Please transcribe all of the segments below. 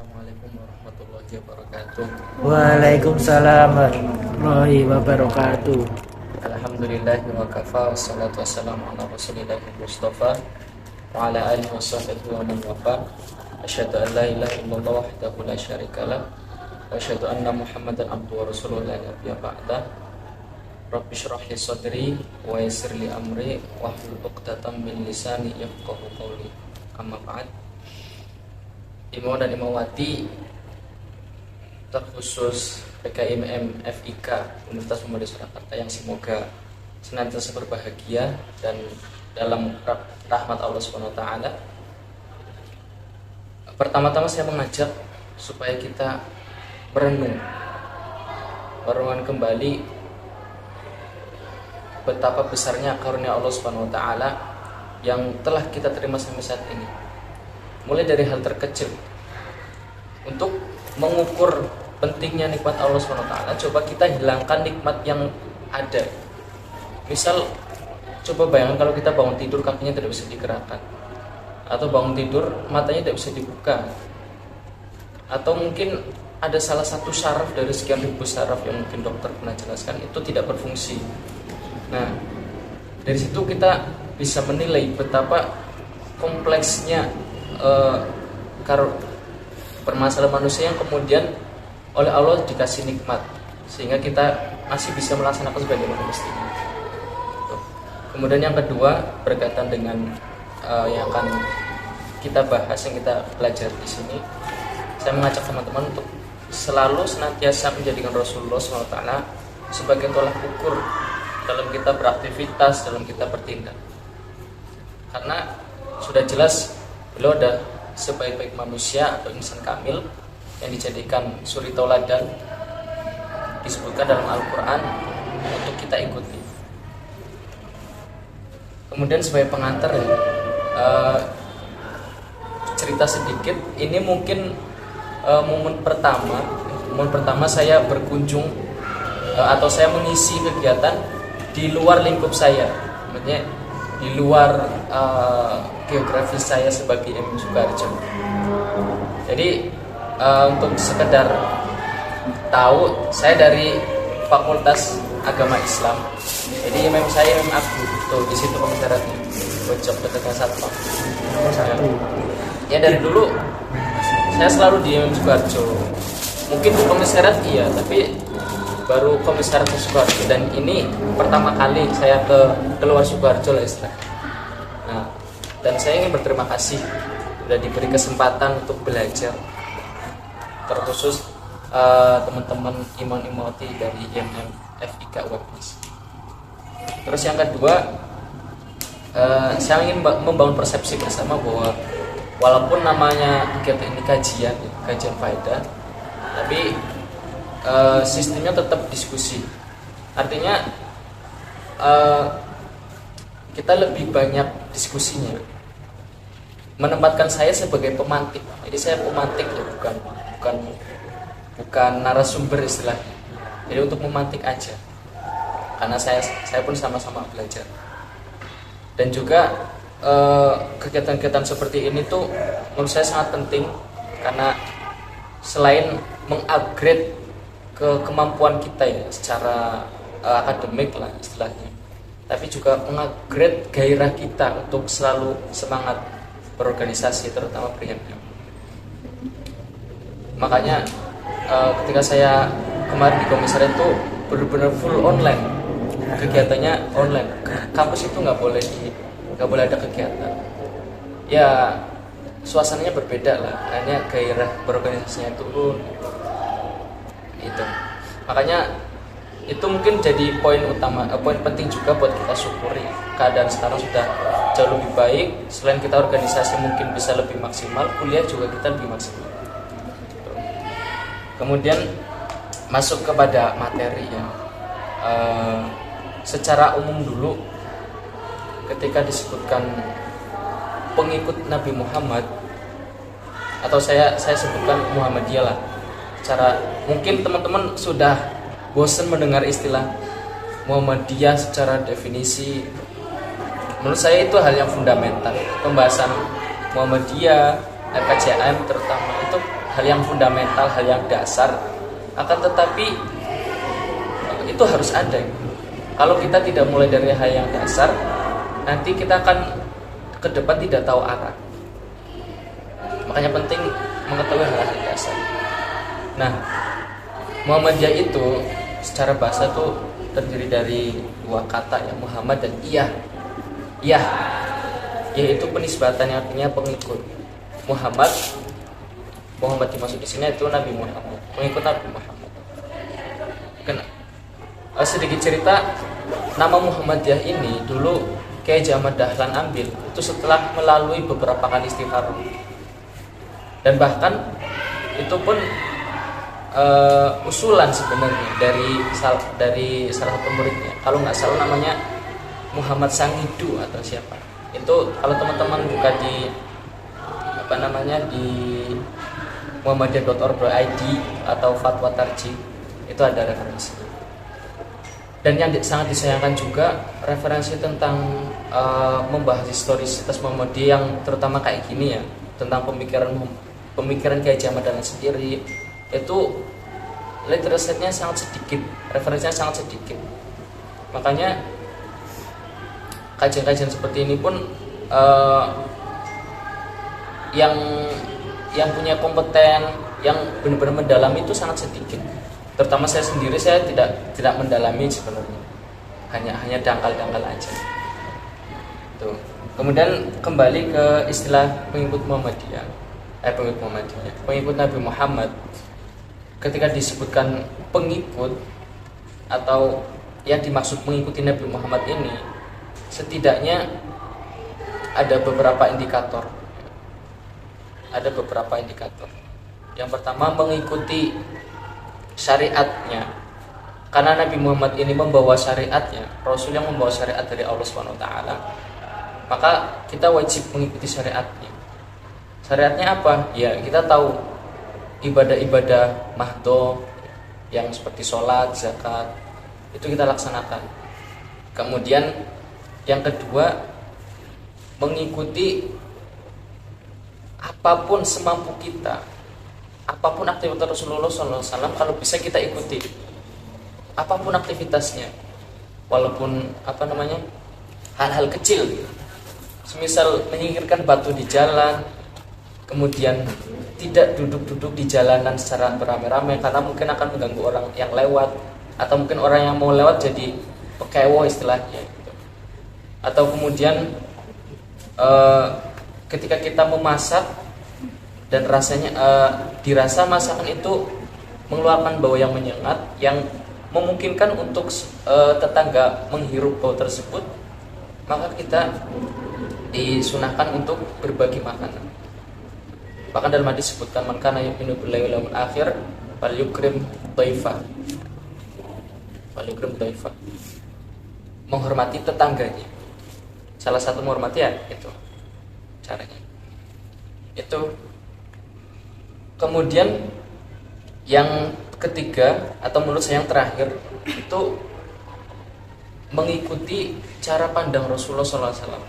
Assalamualaikum warahmatullahi wabarakatuh. Waalaikumsalam warahmatullahi wabarakatuh. Alhamdulillahi wa kafa, wassalatu wassalamu ala rasulillahi mustafa wa ala alihi wa sahbihi wa man wafa. Asyhadu an la ilaha illallah wahdahu la syarikalah wa asyhadu anna Muhammadan abduhu wa rasuluhu la nabiyya ba'dah. Rabbi shrah li sadri wa yassir li amri wahlul 'uqdatam min lisani yafqahu qawli. Amma ba'd. Imam dan Imawati terkhusus PKIMM FIK Universitas Muhammadiyah Surakarta yang semoga senantiasa berbahagia dan dalam rahmat Allah Subhanahu wa taala. Pertama-tama saya mengajak supaya kita merenung kembali betapa besarnya karunia Allah Subhanahu wa taala yang telah kita terima sampai saat ini. Mulai dari hal terkecil. Untuk mengukur pentingnya nikmat Allah SWT, coba kita hilangkan nikmat yang ada. Misal, coba bayangkan kalau kita bangun tidur kakinya tidak bisa digerakkan, atau bangun tidur matanya tidak bisa dibuka, atau mungkin ada salah satu syaraf dari sekian ribu syaraf yang mungkin dokter pernah jelaskan itu tidak berfungsi. Nah, dari situ kita bisa menilai betapa kompleksnya permasalahan manusia yang kemudian oleh Allah dikasih nikmat sehingga kita masih bisa melaksanakan sebagaimana mestinya. Kemudian yang kedua berkaitan dengan yang akan kita bahas, yang kita pelajari di sini, saya mengajak teman-teman untuk selalu senantiasa menjadikan Rasulullah SWT sebagai tolak ukur dalam kita beraktivitas, dalam kita bertindak. Karena sudah jelas beliau ada sebaik-baik manusia atau insan kamil yang dijadikan suri tauladan, disebutkan dalam Al-Quran untuk kita ikuti. Kemudian sebagai pengantar cerita sedikit, ini mungkin momen pertama saya berkunjung atau saya mengisi kegiatan di luar lingkup saya, maksudnya di luar geografis saya sebagai Imam Sukoharjo. Jadi untuk sekedar tahu, saya dari Fakultas Agama Islam. Jadi Imam saya Imam Abu, tuh di situ komisariatnya, pojok dekatnya Satpam. Ya dari dulu saya selalu di Imam Sukoharjo. Mungkin di komisariat iya, tapi baru komisariat Sukoharjo, dan ini pertama kali saya keluar Sukoharjo lah istilah. Nah, dan saya ingin berterima kasih sudah diberi kesempatan untuk belajar, terkhusus teman-teman imam-imamati dari IMM FIK UMS. Terus yang kedua, saya ingin membangun persepsi bersama bahwa walaupun namanya kegiatan ini kajian faedah, tapi sistemnya tetap diskusi. Artinya kita lebih banyak diskusinya. Menempatkan saya sebagai pemantik. Jadi saya pemantik ya, bukan narasumber istilahnya. Jadi untuk memantik aja. Karena saya pun sama-sama belajar. Dan juga kegiatan-kegiatan seperti ini tuh menurut saya sangat penting, karena selain mengupgrade kemampuan kita ya secara akademik lah istilahnya, tapi juga mengupgrade gairah kita untuk selalu semangat berorganisasi, terutama berhimpunan. Makanya ketika saya kemarin di komisariat itu benar-benar full online, kegiatannya online. Kampus itu nggak boleh ada kegiatan. Ya suasananya berbeda lah, hanya gairah berorganisasinya turun. Itu makanya itu mungkin jadi poin utama, poin penting juga buat kita syukuri. Keadaan sekarang sudah jauh lebih baik. Selain kita organisasi mungkin bisa lebih maksimal, kuliah juga kita lebih maksimal. Kemudian masuk kepada materi ya. Secara umum dulu, ketika disebutkan pengikut Nabi Muhammad, atau saya sebutkan Muhammadiyah lah. Mungkin teman-teman sudah bosan mendengar istilah Muhammadiyah secara definisi. Menurut saya itu hal yang fundamental. Pembahasan Muhammadiyah, RKJM terutama itu hal yang fundamental, hal yang dasar. Akan tetapi itu harus ada. Kalau kita tidak mulai dari hal yang dasar, nanti kita akan ke depan tidak tahu arah. Makanya penting mengetahui hal-hal dasar. Nah, Muhammadiyah itu secara bahasa tuh terdiri dari dua kata ya, Muhammad dan Iyah. Iyah yaitu penisbatan yang artinya pengikut. Muhammad dimaksud di sini itu Nabi Muhammad, pengikut Nabi Muhammad. Sedikit cerita, nama Muhammadiyah ini dulu Kiai Ahmad Dahlan ambil itu setelah melalui beberapa kali istikharah. Dan bahkan itu pun usulan sebenarnya dari salah satu muridnya. Kalau nggak salah namanya Muhammad Sangidu atau siapa. Itu kalau teman-teman buka di di muhammadiyah.org.id atau Fatwa Tarjih, itu ada referensi. Dan yang sangat disayangkan juga referensi tentang membahas historisitas Muhammadiyah yang terutama kayak gini ya, tentang pemikiran Kiai Ahmad Dahlan sendiri, itu literasinya sangat sedikit, referensinya sangat sedikit. Makanya kajian-kajian seperti ini pun yang punya kompeten, yang benar-benar mendalami itu sangat sedikit. Terutama saya sendiri, saya tidak mendalami sebenarnya, hanya dangkal-dangkal aja. Tuh. Kemudian kembali ke istilah pengikut Muhammadiyah, pengikut Nabi Muhammad. Ketika disebutkan pengikut atau yang dimaksud mengikuti Nabi Muhammad ini, setidaknya ada beberapa indikator. Yang pertama, mengikuti syariatnya, karena Nabi Muhammad ini membawa syariatnya, Rasul yang membawa syariat dari Allah SWT, maka kita wajib mengikuti syariatnya. Syariatnya apa? Ya kita tahu ibadah-ibadah mahdoh yang seperti sholat, zakat, itu kita laksanakan. Kemudian yang kedua, mengikuti apapun semampu kita. Apapun aktivitas Rasulullah SAW, kalau bisa kita ikuti. Apapun aktivitasnya, walaupun hal-hal kecil, semisal menyingkirkan batu di jalan, kemudian tidak duduk-duduk di jalanan secara beramai-ramai karena mungkin akan mengganggu orang yang lewat, atau mungkin orang yang mau lewat jadi pekewo istilahnya. Atau kemudian ketika kita memasak dan rasanya dirasa masakan itu mengeluarkan bau yang menyengat yang memungkinkan untuk tetangga menghirup bau tersebut, maka kita disunahkan untuk berbagi makanan. Bahkan dalam hadis disebutkan, man kana yu'minu billahi wal yawmil akhir falyukrim dhaifah. Menghormati tetangganya. Salah satu menghormati ya itu caranya. Itu. Kemudian yang ketiga atau menurut saya yang terakhir itu mengikuti cara pandang Rasulullah SAW.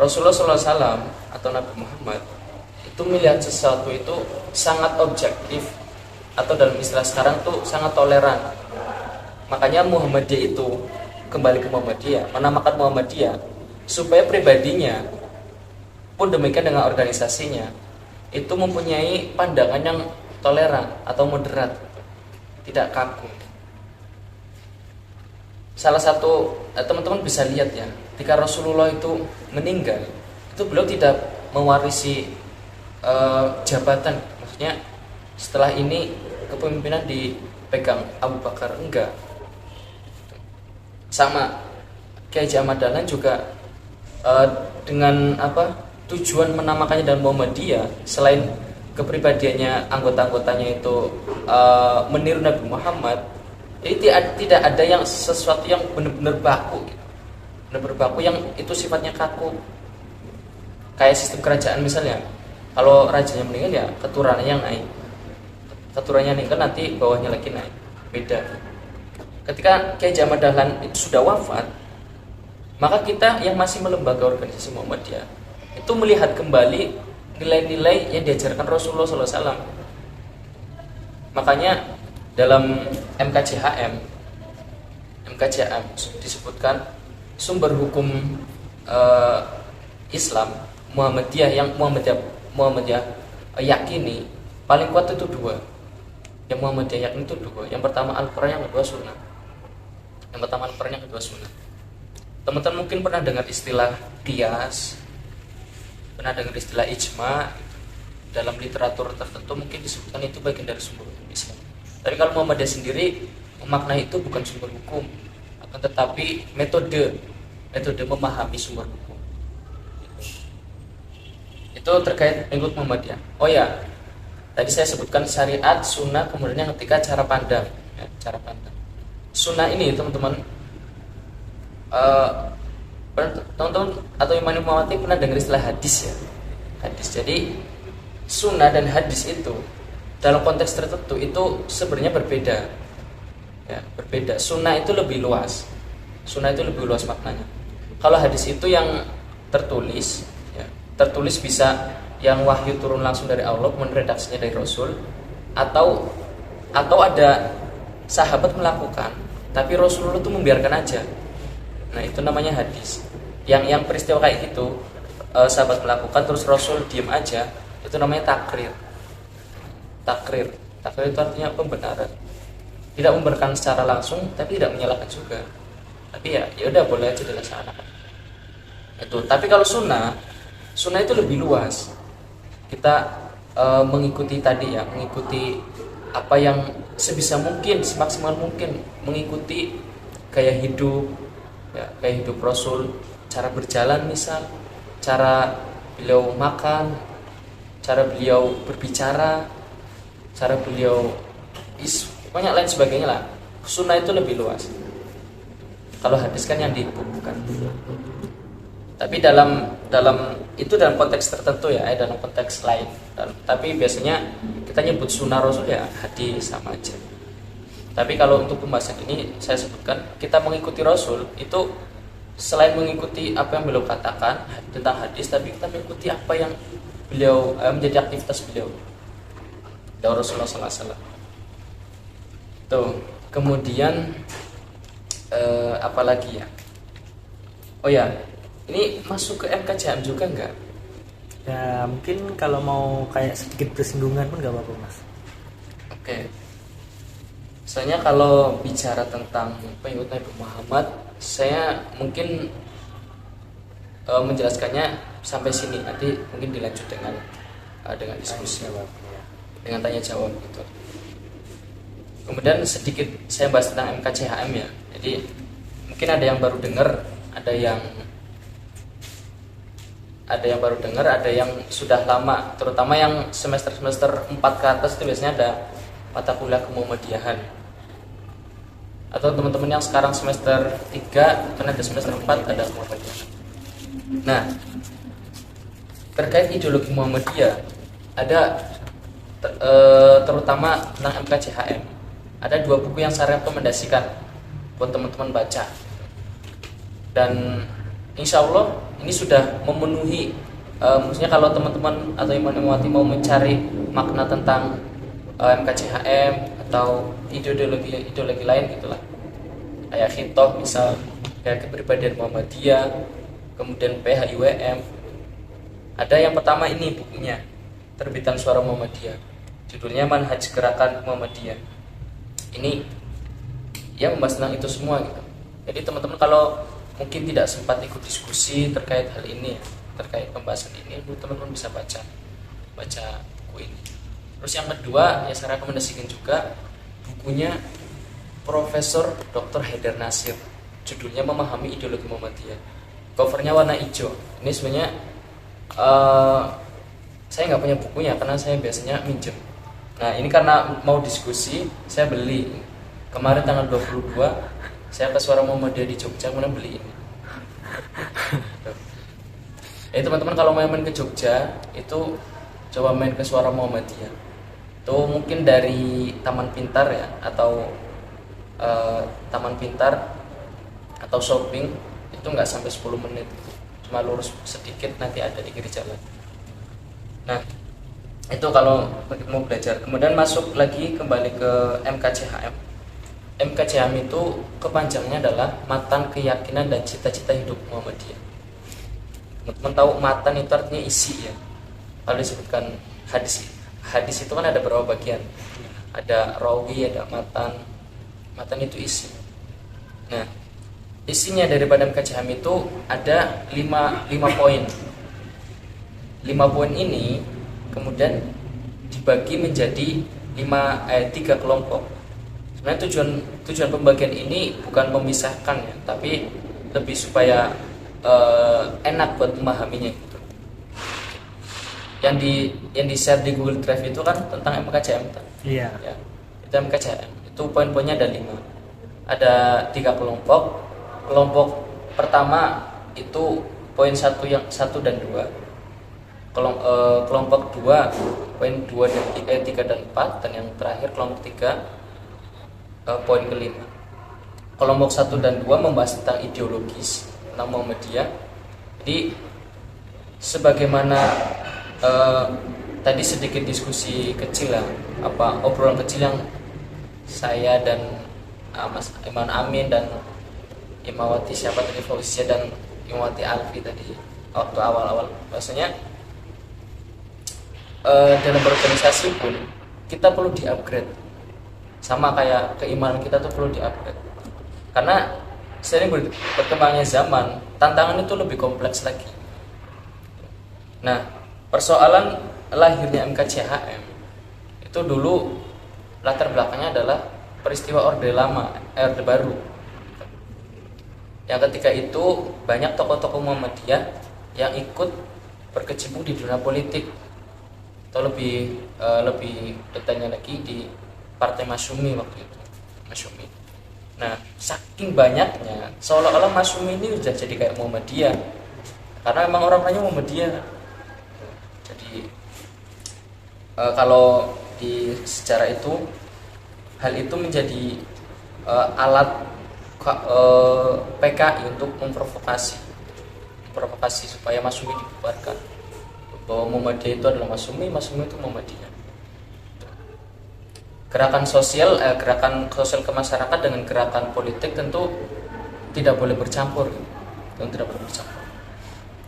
Rasulullah SAW atau Nabi Muhammad itu melihat sesuatu itu sangat objektif, atau dalam istilah sekarang tuh sangat toleran. Makanya Muhammadiyah itu kembali ke Muhammadiyah, menamakan Muhammadiyah supaya pribadinya pun demikian dengan organisasinya itu mempunyai pandangan yang toleran atau moderat, tidak kaku. Salah satu teman-teman bisa lihat ya, ketika Rasulullah itu meninggal, itu beliau tidak mewarisi jabatan, maksudnya setelah ini kepemimpinan dipegang Abu Bakar, enggak. Sama Kiai Ahmad Dahlan juga dengan tujuan menamakannya dan Muhammadiyah, selain kepribadiannya anggota-anggotanya itu meniru Nabi Muhammad, jadi tidak ada yang sesuatu yang benar-benar baku, benar-benar baku yang itu sifatnya kaku. Kayak sistem kerajaan misalnya, kalau rajanya meninggal ya keturunannya yang naik, keturunannya meninggal nanti bawahnya lagi naik, beda. Ketika Kiai Ahmad Dahlan itu sudah wafat, maka kita yang masih melembaga organisasi Muhammadiyah itu melihat kembali nilai-nilai yang diajarkan Rasulullah SAW. Makanya dalam MKJHM disebutkan sumber hukum Islam Muhammadiyah yang Muhammadiyah yakini paling kuat itu dua. Yang Muhammadiyah yakini itu dua. Yang pertama Al-Quran, yang kedua Sunnah. Yang pertama Al-Quran, yang kedua Sunnah. Teman-teman mungkin pernah dengar istilah qiyas, pernah dengar istilah ijma. Dalam literatur tertentu mungkin disebutkan itu bagian dari sumber hukum Islam. Tapi kalau Muhammadiyah sendiri memaknai itu bukan sumber hukum, akan tetapi metode memahami sumber hukum. Itu terkait pengikut Muhammadiyah. Oh ya, tadi saya sebutkan syariat, sunnah, kemudian yang ketiga cara pandang. Ya, cara pandang. Sunnah ini teman-teman, teman-teman atau Imam Mawati pernah dengar istilah hadis ya. Hadis. Jadi sunnah dan hadis itu dalam konteks tertentu itu sebenarnya berbeda. Ya, berbeda. Sunnah itu lebih luas. Sunnah itu lebih luas maknanya. Kalau hadis itu yang tertulis, ya, tertulis bisa yang wahyu turun langsung dari Allah, kemudian redaksinya dari Rasul, atau ada sahabat melakukan, tapi Rasulullah itu membiarkan aja. Nah itu namanya hadis. Yang peristiwa kayak gitu, sahabat melakukan terus Rasul diem aja, itu namanya takrir. Takrir itu artinya pembenaran. Tidak membenarkan secara langsung, tapi tidak menyalahkan juga. Tapi ya udah boleh aja dilaksanakan. Itu. Tapi kalau sunnah itu lebih luas. Kita mengikuti tadi ya, mengikuti apa yang sebisa mungkin, semaksimal mungkin, mengikuti gaya hidup, ya, gaya hidup Rasul, cara berjalan misal, cara beliau makan, cara beliau berbicara, cara beliau banyak lain sebagainya lah. Sunnah itu lebih luas. Kalau hadis kan yang dibukukan. Tapi dalam konteks tertentu ya, dalam konteks lain. Tapi biasanya kita nyebut sunnah Rasul ya hadis sama aja. Tapi kalau untuk pembahasan ini saya sebutkan kita mengikuti Rasul itu selain mengikuti apa yang beliau katakan tentang hadis, tapi kita mengikuti apa yang beliau menjadi aktivitas beliau. Rasulullah SAW. Tuh, kemudian apalagi ya? Oh ya, ini masuk ke MKJHM juga enggak? Ya mungkin kalau mau kayak sedikit bersinggungan pun nggak apa-apa mas. Oke. Soalnya kalau bicara tentang pengikut Nabi Muhammad, saya mungkin menjelaskannya sampai sini. Nanti mungkin dilanjut dengan diskusi, dengan tanya jawab gitu. Kemudian sedikit saya bahas tentang MKJHM ya. Jadi mungkin ada yang baru dengar, ada yang baru dengar, ada yang sudah lama, terutama yang semester 4 ke atas itu biasanya ada mata kuliah kemuhammadiyahan. Atau teman-teman yang sekarang semester 3 kan ada semester 4 ada kemuhammadiyahan. Nah, terkait ideologi Muhammadiyah ada terutama tentang MKJHM. Ada 2 buku yang saya rekomendasikan buat teman-teman baca. Dan insya Allah ini sudah memenuhi, maksudnya kalau teman-teman atau Imam Mawati mau mencari makna tentang MKJHM atau ideologi lain gitulah, kayak Khitoh misal, kayak kepribadian Muhammadiyah, kemudian PHIWM. Ada yang pertama ini bukunya, terbitan Suara Muhammadiyah, judulnya Manhaj Gerakan Muhammadiyah. Ini yang membahas tentang itu semua gitu. Jadi teman-teman kalau mungkin tidak sempat ikut diskusi terkait hal ini, terkait pembahasan ini, teman-teman bisa baca buku ini. Terus yang kedua, ya saya rekomendasikan juga bukunya Profesor Dr. Haidar Nasir, judulnya Memahami Ideologi Muhammadiyah. Covernya warna hijau. Ini sebenarnya saya nggak punya bukunya karena saya biasanya minjem. Nah ini karena mau diskusi, saya beli. Kemarin tanggal 22 saya ke Suara Muhammadiyah di Jogja, kemudian beli ini. Teman-teman kalau main ke Jogja itu coba main ke Suara Muhammadiyah. Itu mungkin dari Taman Pintar ya, atau Taman Pintar atau shopping itu nggak sampai 10 menit, cuma lurus sedikit nanti ada di kiri jalan. Nah, itu kalau mau belajar. Kemudian masuk lagi kembali ke MKCHM. MKCHM itu kepanjangnya adalah Matan Keyakinan dan Cita-Cita Hidup Muhammadiyah. Teman-teman tahu matan itu artinya isi ya. Kalau disebutkan hadis, hadis itu kan ada beberapa bagian. Ada rawi, ada matan. Matan itu isi. Nah, isinya daripada MKCHM itu ada 5 poin. 5 poin ini kemudian dibagi menjadi 3 kelompok. Sebenarnya tujuan pembagian ini bukan memisahkan ya, tapi lebih supaya enak buat memahaminya gitu. Yang di share di Google Drive itu kan tentang MKCHM. Iya. Ya, itu MKCHM. Itu poin-poinnya ada 5. Ada 3 kelompok. Kelompok pertama itu poin 1 dan 2. Kelompok 2 poin 2 dan 3 dan 4, dan yang terakhir kelompok 3 poin kelima. Kelompok 1 dan 2 membahas tentang ideologis, tentang Muhammadiyah. Jadi sebagaimana tadi sedikit diskusi kecil lah, obrolan kecil yang saya dan Mas Iman Amin dan Imawati siapa tadi, Fauzia dan Imawati Alfi tadi waktu awal-awal, bahasanya dalam berorganisasi pun kita perlu di-upgrade, sama kayak keimanan kita tuh perlu di-upgrade, karena sering berkembangnya zaman, tantangan itu lebih kompleks lagi. Nah, persoalan lahirnya MKCHM itu dulu latar belakangnya adalah peristiwa Orde Lama, Orde Baru. Yang ketika itu banyak tokoh-tokoh Muhammadiyah yang ikut berkecimpung di dunia politik, atau lebih detailnya lagi di Partai Masyumi waktu itu, Masyumi. Nah, saking banyaknya seolah-olah Masyumi ini sudah jadi kayak Muhammadiyah, karena emang orang-orangnya Muhammadiyah. Jadi kalau di sejarah itu hal itu menjadi alat PKI untuk memprovokasi supaya Masyumi dibubarkan, bahwa Muhammadiyah itu adalah Masyumi itu Muhammadiyah. Gerakan sosial ke masyarakat dengan gerakan politik tentu tidak boleh bercampur.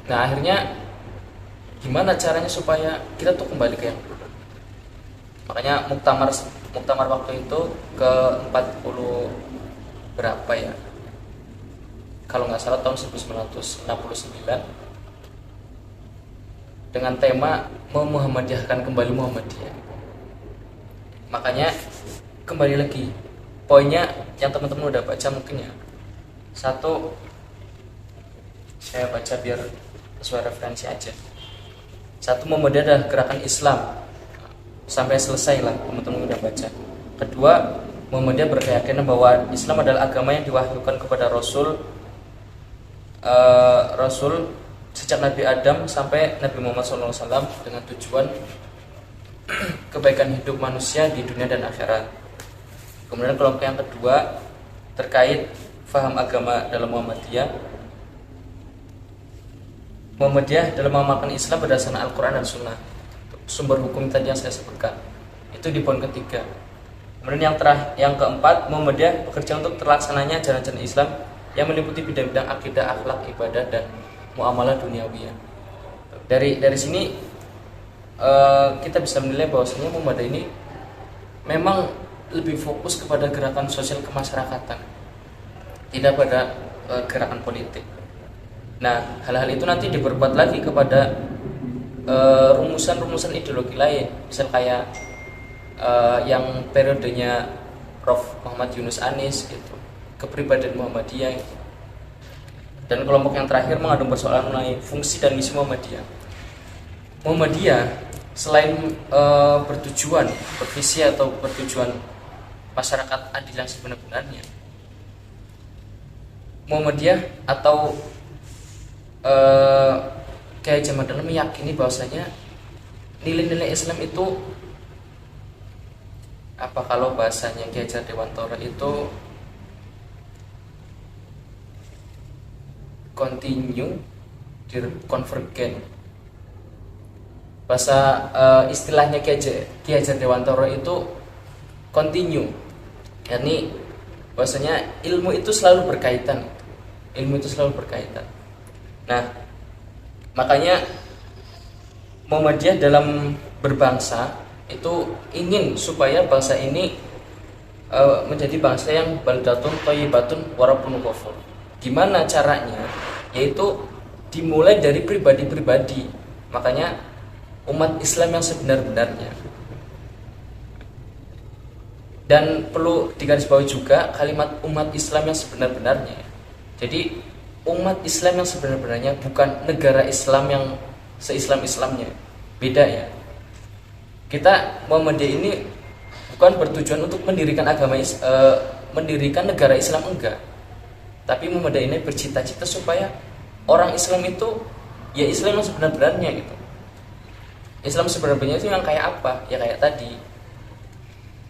Nah, akhirnya gimana caranya supaya kita tuh kembali ke yang dulu? Makanya muktamar waktu itu ke 40 berapa ya? Kalau nggak salah tahun 1969, dengan tema memuhammadiyahkan kembali Muhammadiyah. Makanya kembali lagi poinnya yang teman-teman udah baca mungkin ya. 1, saya baca biar sesuai referensi aja. 1, Muhammadiyah adalah gerakan Islam. Sampai selesai lah teman-teman udah baca. 2, Muhammadiyah berkeyakinan bahwa Islam adalah agama yang diwahyukan kepada Rasul sejak Nabi Adam sampai Nabi Muhammad SAW dengan tujuan kebaikan hidup manusia di dunia dan akhirat. Kemudian kelompok yang kedua terkait faham agama dalam Muhammadiyah. Muhammadiyah dalam mengamalkan Islam berdasarkan Al-Quran dan Sunnah, sumber hukum tadi yang saya sebutkan. Itu di poin ketiga. Kemudian yang keempat, Muhammadiyah bekerja untuk terlaksananya jalan-jalan Islam yang meliputi bidang-bidang akidah, akhlak, ibadah, dan muamalah duniawiyah. Dari sini kita bisa menilai bahwasanya Muhammadiyah ini memang lebih fokus kepada gerakan sosial kemasyarakatan, tidak pada gerakan politik. Nah, hal-hal itu nanti diperkuat lagi kepada rumusan-rumusan ideologi lain, misal kayak yang periodenya Prof. Muhammad Yunus Anis gitu, kepribadian Muhammadiyah gitu. Dan kelompok yang terakhir mengandung persoalan mengenai fungsi dan misi Muhammadiyah. Muhammadiyah selain bervisi atau bertujuan masyarakat adil yang sebenar-benarnya, Muhammadiyah atau Kiai Haji Dahlan meyakini bahwasanya nilai-nilai Islam itu kalau bahasanya Kiai Hajar Dewantara itu continue, convergent. bahasa istilahnya Ki Hajar Dewantara itu continue, yakni bahwasanya ilmu itu selalu berkaitan. Nah, makanya Muhammadiyah dalam berbangsa itu ingin supaya bangsa ini menjadi bangsa yang baldatun thayyibatun wa rabbun ghafur. Gimana caranya? Yaitu dimulai dari pribadi-pribadi. Makanya umat Islam yang sebenar-benarnya. Dan perlu digarisbawahi juga kalimat umat Islam yang sebenar-benarnya. Jadi umat Islam yang sebenar-benarnya bukan negara Islam yang se-Islam-Islamnya. Beda ya. Kita Muhammadiyah ini bukan bertujuan untuk mendirikan mendirikan negara Islam, enggak. Tapi Muhammadiyah ini bercita-cita supaya orang Islam itu ya Islam yang sebenar-benarnya gitu. Islam sebenarnya itu yang kayak apa? Ya kayak tadi.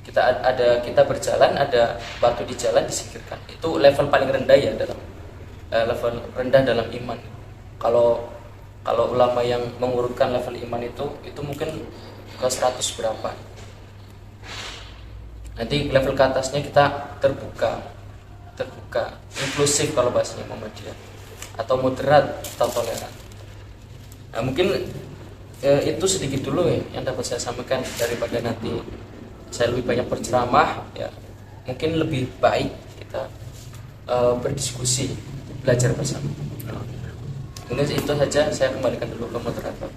Kita berjalan, ada batu di jalan disingkirkan. Itu level paling rendah ya dalam level rendah dalam iman. Kalau ulama yang mengurutkan level iman itu mungkin ke 100 berapa. Nanti level ke atasnya kita terbuka, inklusif kalau bahasanya Muhammadiyah, atau moderat atau toleran. Nah, mungkin itu sedikit dulu ya yang dapat saya sampaikan, daripada nanti saya lebih banyak berceramah ya. Mungkin lebih baik kita berdiskusi, belajar bersama. Mungkin itu saja, saya kembalikan dulu ke moderator.